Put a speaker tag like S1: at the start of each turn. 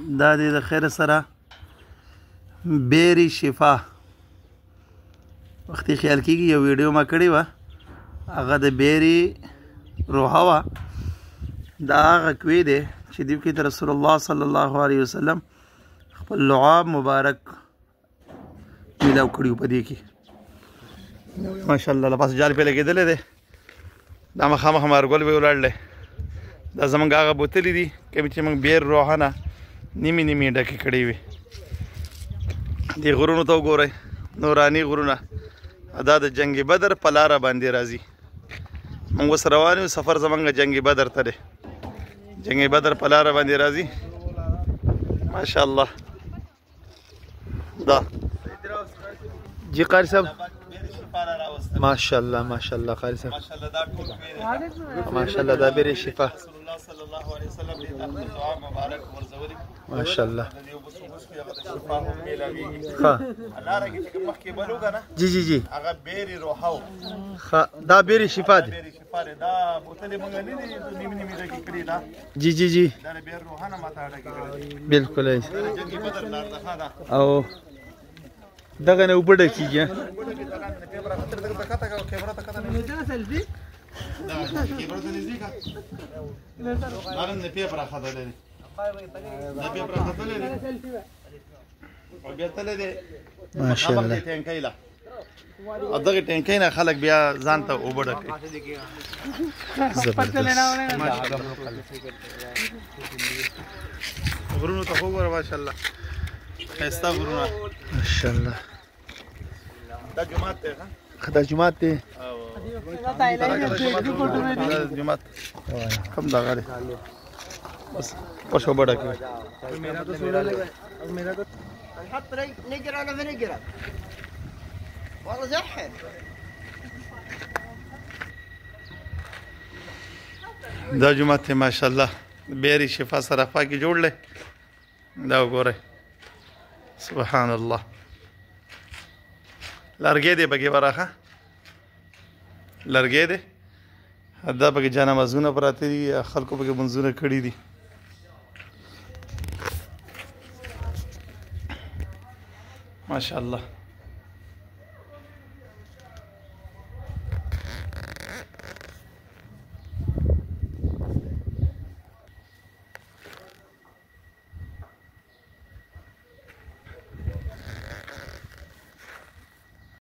S1: دا دې د خیر سره بیری شفا وختي خیال کېږي یو ویډیو ما کړې وه هغه د بیری روحه وه دا هغه کوې دی چې دیو کې د رسول الله صلی الله علیه وسلم خپل لعاب مبارک میلاو کړي په دې کې ماشاءالله لپاس جال پې لګېدلی دی دا مخامخ مارګول به ولاړ دی دا زمونږ هغه بوتلې دي کومې چې موږ بیر روحه نه نیمې نیمې ډکې کړې وي دې غرونو ته وګورئ نوراني غرونه دا د جنگ بدر په لاره باندې راځي موږ اوس روان یو سفر زمونږ جنگ بدر ته دی جنگ بدر په لاره باندې راځي ماشاءالله دا جی قاری صاحب ماشاءالله ماشاءالله قاری صاحب ماشاءالله دا بیرې شفا ماشاءالله جی جی جی دا بیرې شفا دی جی جی جی بالکل او دغه نه اوبه ډکېږي ماشاءالله او دغه ټینکۍ نه خلک بیا ځان ته اوبه ډکوي غرونو ته وګوره ماشاءالله ښایسته غرونه ماشاءالله دا جومات دی دا جومات دی جومات هم دغه دی بس خوش اوبه ډکوي
S2: نحط نقرا ولا ما نقرا والله زحل
S1: دا جومات دی ماشاءالله بیرې شفا سره خوا کې جوړ دی دا وګورئ سبحان الله لرګی دی پکې ورخه لرګی دی دا پکې جانمازونه پراته دي خلکو پکې منځونه کړي دي ماشاءالله